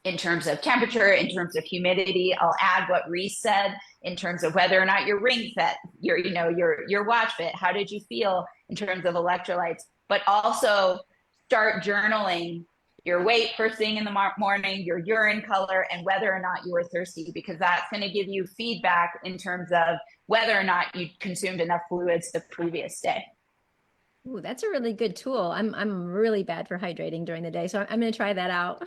in terms of temperature, in terms of humidity. I'll add what Reese said in terms of whether or not your ring fit, your watch fit. How did you feel in terms of electrolytes? But also start journaling your weight first thing in the morning, your urine color, and whether or not you were thirsty, because that's going to give you feedback in terms of whether or not you consumed enough fluids the previous day. Ooh, that's a really good tool. I'm really bad for hydrating during the day, so I'm going to try that out.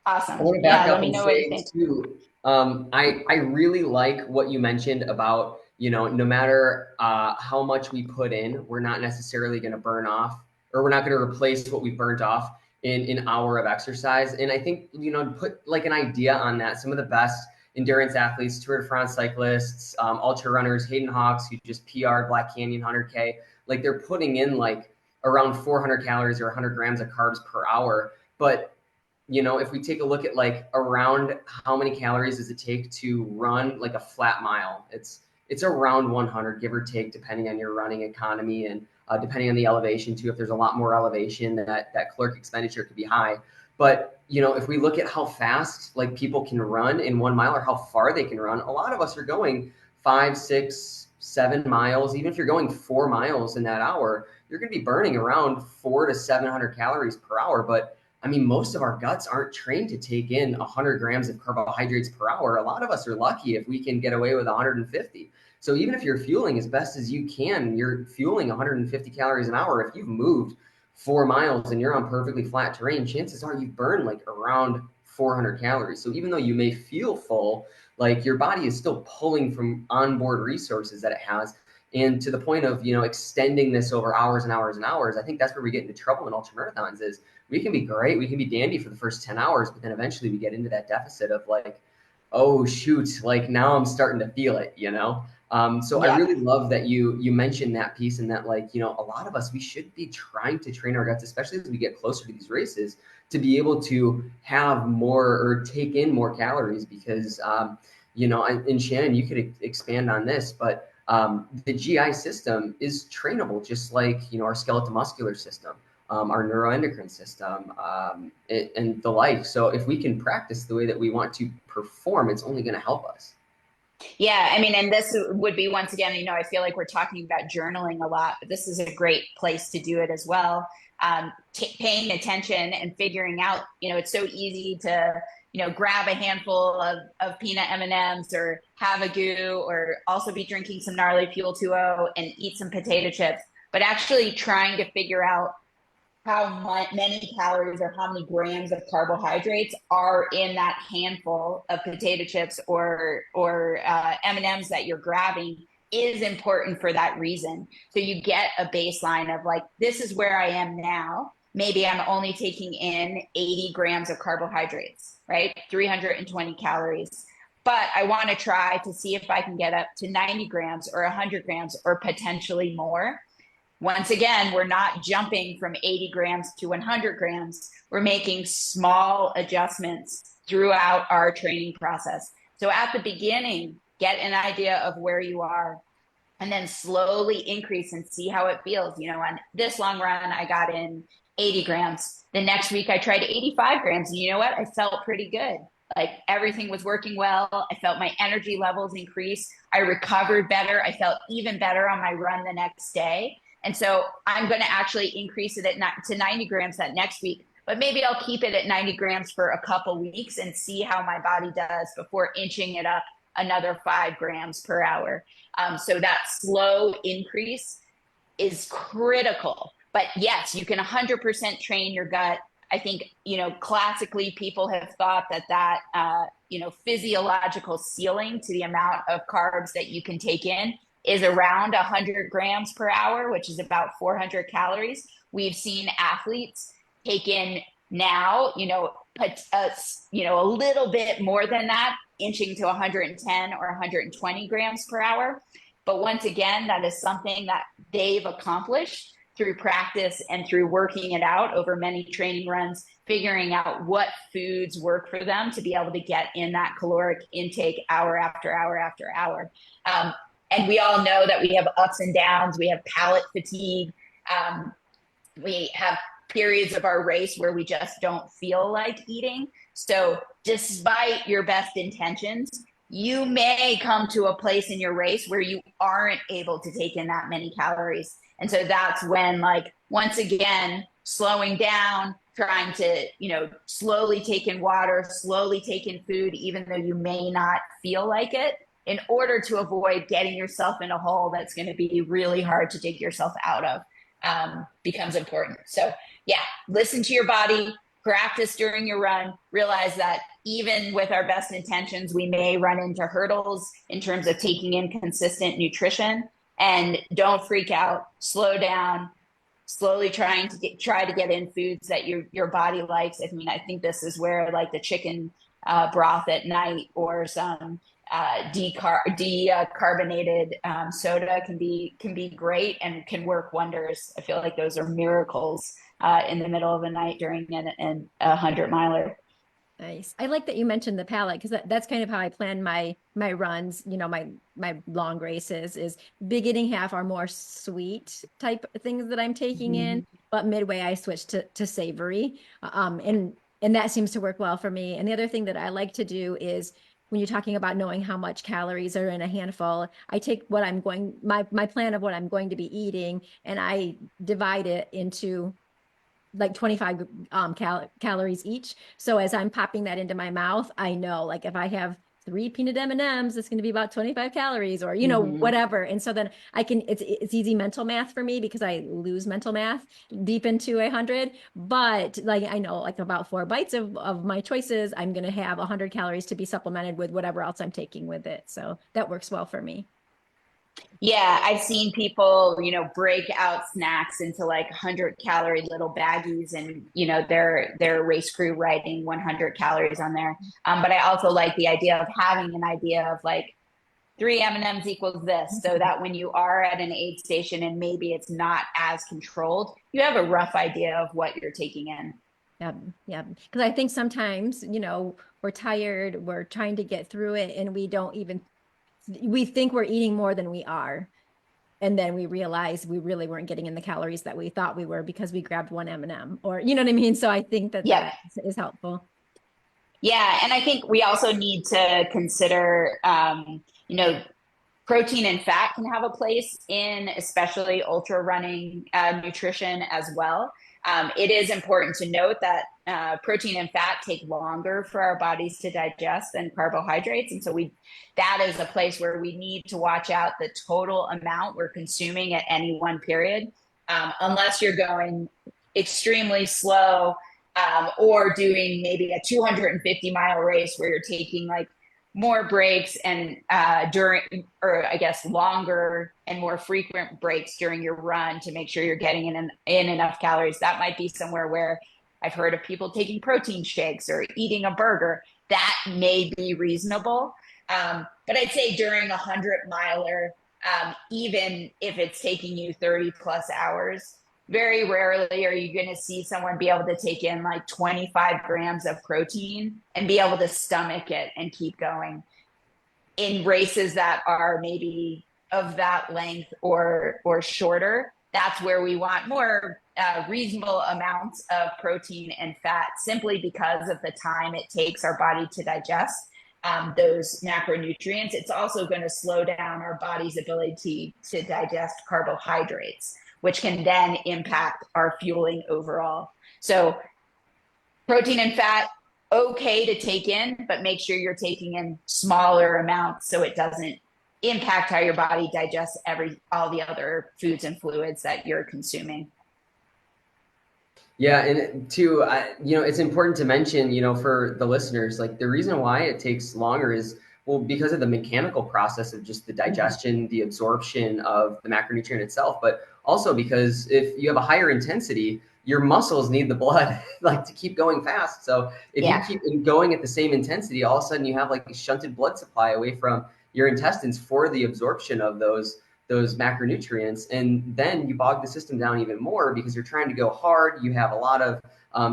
Awesome. I want to back up let me and know what you say think. too, I really like what you mentioned about, no matter how much we put in, we're not necessarily going to burn off, or we're not going to replace what we burnt off in an hour of exercise. And I think, to put like an idea on that, some of the best endurance athletes, Tour de France cyclists, ultra runners, Hayden Hawks, who just PR'd Black Canyon 100K, like they're putting in like around 400 calories or 100 grams of carbs per hour. But if we take a look at like around how many calories does it take to run like a flat mile, it's around 100, give or take, depending on your running economy and depending on the elevation too. If there's a lot more elevation, that caloric expenditure could be high. But if we look at how fast like people can run in 1 mile, or how far they can run, a lot of us are going 5, 6, 7 miles. Even if you're going 4 miles in that hour, you're going to be burning around 400 to 700 calories per hour. But I mean, most of our guts aren't trained to take in 100 grams of carbohydrates per hour. A lot of us are lucky if we can get away with 150. So even if you're fueling as best as you can, you're fueling 150 calories an hour. If you've moved 4 miles and you're on perfectly flat terrain, chances are you've burned like around 400 calories. So even though you may feel full, like your body is still pulling from onboard resources that it has. And to the point of, extending this over hours and hours and hours, I think that's where we get into trouble in ultramarathons. Is we can be great, we can be dandy for the first 10 hours, but then eventually we get into that deficit of like, oh shoot, like now I'm starting to feel it, So I Yeah. really love that you mentioned that piece, and that, like, you know, a lot of us, we should be trying to train our guts, especially as we get closer to these races, to be able to have more or take in more calories, because you know, and Shannon, you could expand on this, but the GI system is trainable, just like, you know, our skeletal muscular system, our neuroendocrine system, and the like. So if we can practice the way that we want to perform, it's only going to help us. Yeah, I mean, and this would be, once again, I feel like we're talking about journaling a lot, but this is a great place to do it as well. Paying attention and figuring out, it's so easy to, grab a handful of peanut M&Ms or have a goo, or also be drinking some gnarly fuel 2.0 and eat some potato chips, but actually trying to figure out how many calories or how many grams of carbohydrates are in that handful of potato chips or M&Ms that you're grabbing is important for that reason. So you get a baseline of like, this is where I am now. Maybe I'm only taking in 80 grams of carbohydrates, right? 320 calories. But I want to try to see if I can get up to 90 grams or 100 grams or potentially more. Once again, we're not jumping from 80 grams to 100 grams. We're making small adjustments throughout our training process. So at the beginning, get an idea of where you are, and then slowly increase and see how it feels. On this long run, I got in 80 grams. The next week, I tried 85 grams. And you know what? I felt pretty good. Like, everything was working well. I felt my energy levels increase. I recovered better. I felt even better on my run the next day. And so I'm going to actually increase it to 90 grams that next week, but maybe I'll keep it at 90 grams for a couple weeks and see how my body does before inching it up another 5 grams per hour. So that slow increase is critical. But yes, you can 100% train your gut. I think, classically people have thought that physiological ceiling to the amount of carbs that you can take in is around 100 grams per hour, which is about 400 calories. We've seen athletes take in now, a little bit more than that, inching to 110 or 120 grams per hour. But once again, that is something that they've accomplished through practice and through working it out over many training runs, figuring out what foods work for them to be able to get in that caloric intake hour after hour after hour. And we all know that we have ups and downs. We have palate fatigue. We have periods of our race where we just don't feel like eating. So despite your best intentions, you may come to a place in your race where you aren't able to take in that many calories. And so that's when, like, once again, slowing down, trying to, slowly take in water, slowly take in food, even though you may not feel like it, in order to avoid getting yourself in a hole that's going to be really hard to dig yourself out of, becomes important. So yeah, listen to your body, practice during your run, realize that even with our best intentions, we may run into hurdles in terms of taking in consistent nutrition, and don't freak out, slow down, slowly try to get in foods that your body likes. I mean, I think this is where, like, the chicken broth at night, or some decarbonated soda can be great and can work wonders. I feel like those are miracles in the middle of the night during a 100-miler. Nice. I like that you mentioned the palate, because that's kind of how I plan my runs. My long races is beginning half are more sweet type things that I'm taking in, but midway I switch to savory, and that seems to work well for me. And the other thing that I like to do is, when you're talking about knowing how much calories are in a handful, I take my plan of what I'm going to be eating, and I divide it into like 25 calories each. So as I'm popping that into my mouth, I know, like, if I have 3 peanut M&Ms, it's going to be about 25 calories, or, whatever. And so then it's easy mental math for me, because I lose mental math deep into 100. But, like, I know, like, about 4 bites of my choices, I'm going to have 100 calories to be supplemented with whatever else I'm taking with it. So that works well for me. Yeah, I've seen people, break out snacks into like 100-calorie little baggies, and, their race crew writing 100 calories on there. But I also like the idea of having an idea of, like, 3 M&Ms equals this, so that when you are at an aid station and maybe it's not as controlled, you have a rough idea of what you're taking in. Yep. Yep. Because I think sometimes, we're tired, we're trying to get through it, and we think we're eating more than we are. And then we realize we really weren't getting in the calories that we thought we were because we grabbed one M&M, or, you know what I mean? So I think that Yeah. that is helpful. Yeah. And I think we also need to consider, protein and fat can have a place in especially ultra running nutrition as well. It is important to note that protein and fat take longer for our bodies to digest than carbohydrates. And so that is a place where we need to watch out the total amount we're consuming at any one period. Unless you're going extremely slow, or doing maybe a 250-mile race where you're taking like more breaks and longer and more frequent breaks during your run to make sure you're getting in enough calories. That might be somewhere where I've heard of people taking protein shakes or eating a burger. That may be reasonable. But I'd say during 100-miler, even if it's taking you 30 plus hours, very rarely are you going to see someone be able to take in like 25 grams of protein and be able to stomach it and keep going. In races that are maybe of that length or shorter, that's where we want more reasonable amounts of protein and fat, simply because of the time it takes our body to digest those macronutrients. It's also going to slow down our body's ability to digest carbohydrates, which can then impact our fueling overall. So protein and fat, okay to take in, but make sure you're taking in smaller amounts so it doesn't impact how your body digests all the other foods and fluids that you're consuming. Yeah, and too, it's important to mention, for the listeners, like the reason why it takes longer is, well, because of the mechanical process of just the digestion, the absorption of the macronutrient itself, but also because if you have a higher intensity, your muscles need the blood like to keep going fast. So if you keep going at the same intensity, all of a sudden you have like a shunted blood supply away from your intestines for the absorption of those macronutrients. And then you bog the system down even more because you're trying to go hard. You have a lot of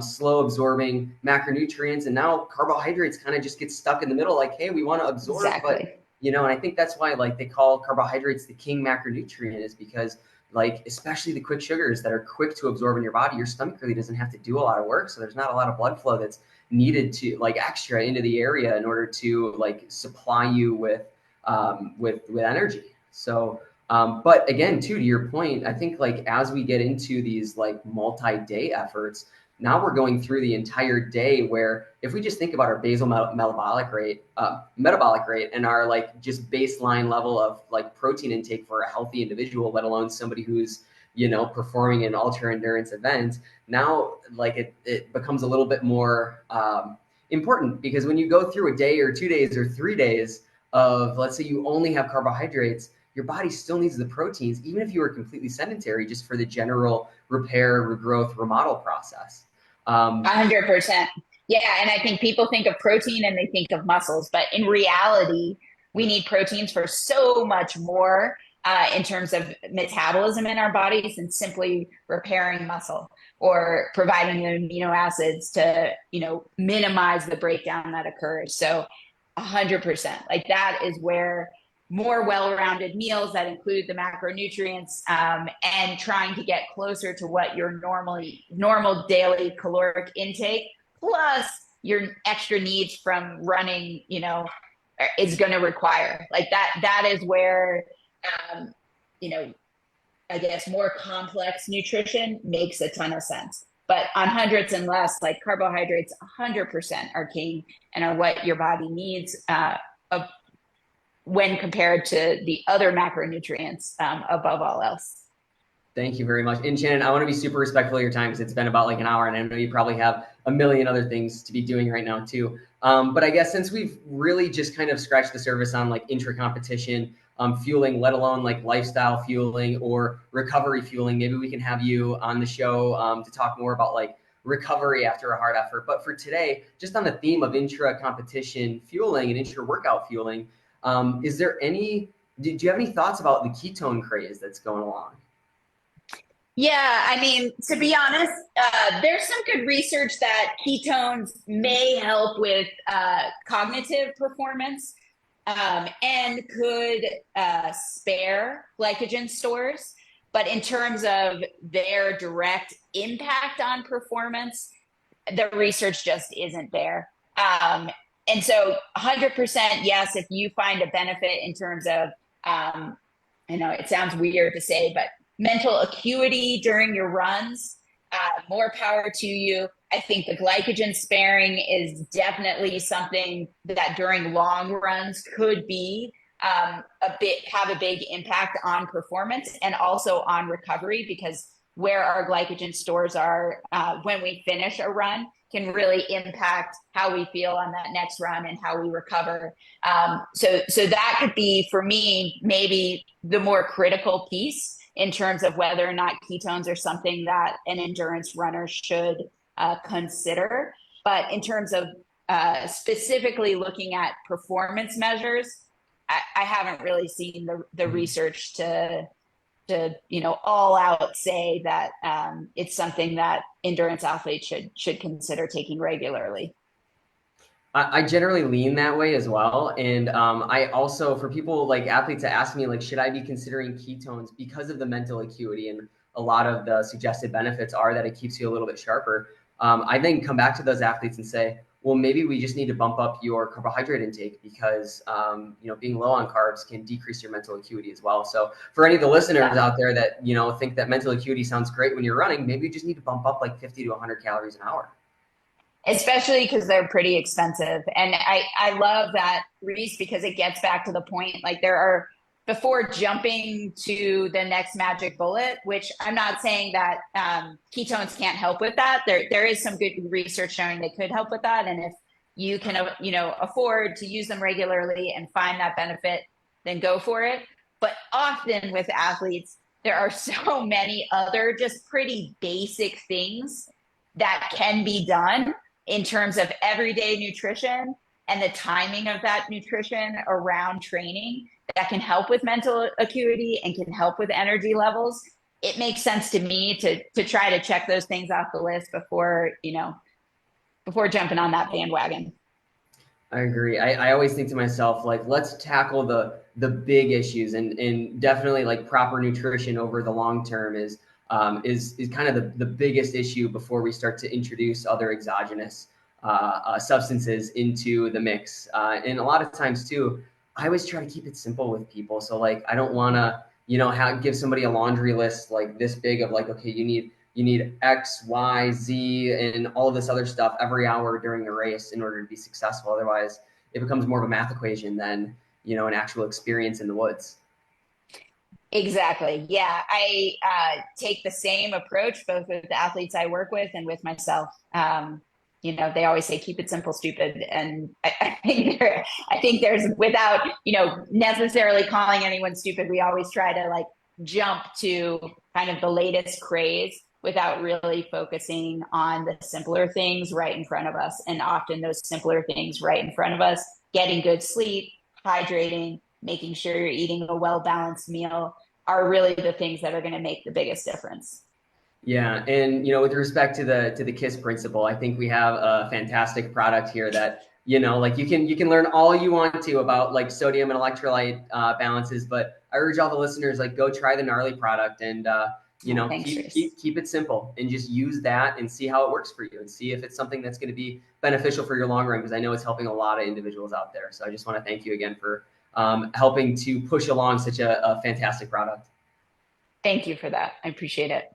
slow absorbing macronutrients, and now carbohydrates kind of just get stuck in the middle. Like, hey, we want to absorb, but and I think that's why like they call carbohydrates the king macronutrient, is because like especially the quick sugars that are quick to absorb in your body, your stomach really doesn't have to do a lot of work, so there's not a lot of blood flow that's needed to like extra into the area in order to like supply you with energy. So but again, too, to your point, I think like as we get into these like multi-day efforts, now we're going through the entire day where if we just think about our basal metabolic rate and our like just baseline level of like protein intake for a healthy individual, let alone somebody who's, performing an ultra endurance event, now like it becomes a little bit more important, because when you go through a day or 2 days or 3 days of, let's say you only have carbohydrates, your body still needs the proteins, even if you were completely sedentary, just for the general repair, regrowth, remodel process. 100%. Yeah. And I think people think of protein and they think of muscles, but in reality, we need proteins for so much more in terms of metabolism in our bodies than simply repairing muscle or providing the amino acids to, minimize the breakdown that occurs. So 100%, like that is where more well-rounded meals that include the macronutrients and trying to get closer to what your normal daily caloric intake plus your extra needs from running, is going to require. Like that is where, I guess more complex nutrition makes a ton of sense. But on hundreds and less, like carbohydrates, 100% are king and are what your body needs when compared to the other macronutrients above all else. Thank you very much. And Shannon, I want to be super respectful of your time because it's been about like an hour and I know you probably have a million other things to be doing right now too. But I guess since we've really just kind of scratched the surface on like intra-competition fueling, let alone like lifestyle fueling or recovery fueling, maybe we can have you on the show to talk more about like recovery after a hard effort. But for today, just on the theme of intra-competition fueling and intra-workout fueling, Is there any, do you have any thoughts about the ketone craze that's going along? Yeah, I mean, to be honest, there's some good research that ketones may help with cognitive performance and could spare glycogen stores. But in terms of their direct impact on performance, the research just isn't there. And so 100% yes, if you find a benefit in terms of, I know it sounds weird to say, but mental acuity during your runs, more power to you. I think the glycogen sparing is definitely something that during long runs could be have a big impact on performance and also on recovery, because where our glycogen stores are when we finish a run can really impact how we feel on that next run and how we recover. So that could be, for me, maybe the more critical piece in terms of whether or not ketones are something that an endurance runner should consider. But in terms of specifically looking at performance measures, I haven't really seen the research to all out say that it's something that endurance athletes should consider taking regularly. I generally lean that way as well. And I also, for people like athletes that ask me, like, should I be considering ketones because of the mental acuity? And a lot of the suggested benefits are that it keeps you a little bit sharper. I then come back to those athletes and say, well, maybe we just need to bump up your carbohydrate intake because, being low on carbs can decrease your mental acuity as well. So for any of the listeners out there that, think that mental acuity sounds great when you're running, maybe you just need to bump up like 50 to 100 calories an hour. Especially because they're pretty expensive. And I love that, Reese, because it gets back to the point, like before jumping to the next magic bullet, which I'm not saying that ketones can't help with that. There is some good research showing they could help with that. And if you can, afford to use them regularly and find that benefit, then go for it. But often with athletes, there are so many other just pretty basic things that can be done in terms of everyday nutrition and the timing of that nutrition around training that can help with mental acuity and can help with energy levels. It makes sense to me to try to check those things off the list before jumping on that bandwagon. I agree. I always think to myself, like, let's tackle the big issues, and definitely like proper nutrition over the long term is kind of the biggest issue before we start to introduce other exogenous substances into the mix. And a lot of times too, I always try to keep it simple with people. So like, I don't want to, give somebody a laundry list like this big of like, okay, you need X, Y, Z, and all of this other stuff every hour during the race in order to be successful. Otherwise, it becomes more of a math equation than, an actual experience in the woods. Exactly. Yeah. I take the same approach both with the athletes I work with and with myself. They always say, keep it simple, stupid. And I think there's, without, necessarily calling anyone stupid, we always try to like jump to kind of the latest craze without really focusing on the simpler things right in front of us. And often those simpler things right in front of us, getting good sleep, hydrating, making sure you're eating a well-balanced meal, are really the things that are going to make the biggest difference. Yeah, and with respect to the KISS principle, I think we have a fantastic product here that like you can learn all you want to about like sodium and electrolyte balances, but I urge all the listeners, like, go try the Gnarly product and keep it simple and just use that and see how it works for you and see if it's something that's going to be beneficial for your long run, because I know it's helping a lot of individuals out there. So I just want to thank you again for helping to push along such a fantastic product. Thank you for that. I appreciate it.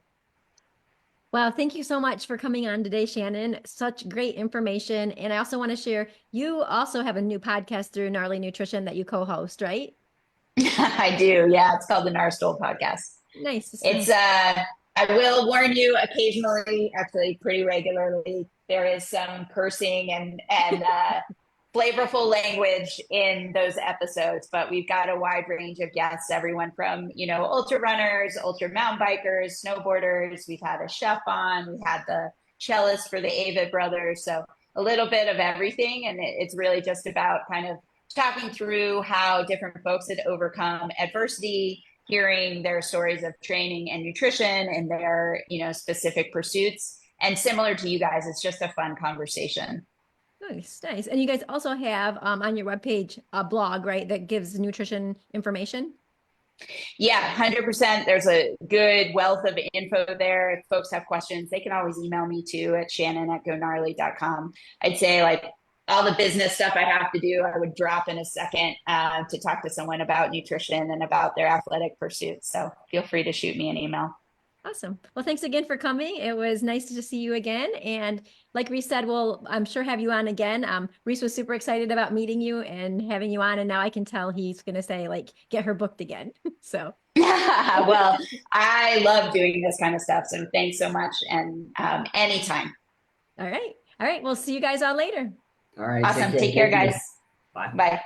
Well, thank you so much for coming on today, Shannon. Such great information. And I also want to share, you also have a new podcast through Gnarly Nutrition that you co-host, right? I do. Yeah. It's called the Narstool Podcast. Nice. It's, I will warn you, occasionally, actually pretty regularly, there is some cursing and flavorful language in those episodes, but we've got a wide range of guests, everyone from, ultra runners, ultra mountain bikers, snowboarders. We've had a chef on, we had the cellist for the Avid brothers. So a little bit of everything. And it's really just about kind of talking through how different folks had overcome adversity, hearing their stories of training and nutrition and their, specific pursuits. And similar to you guys, it's just a fun conversation. Nice, nice. And you guys also have on your webpage a blog, right, that gives nutrition information? Yeah, 100%. There's a good wealth of info there. If folks have questions, they can always email me too at shannon@gonarly.com. I'd say like all the business stuff I have to do, I would drop in a second to talk to someone about nutrition and about their athletic pursuits. So feel free to shoot me an email. Awesome. Well, thanks again for coming. It was nice to see you again. And like Reese said, we'll, I'm sure, have you on again. Reese was super excited about meeting you and having you on. And now I can tell he's going to say, like, get her booked again. So. Well, I love doing this kind of stuff. So thanks so much. And anytime. All right. All right. We'll see you guys all later. All right. Awesome. Take care, guys. Bye. Bye.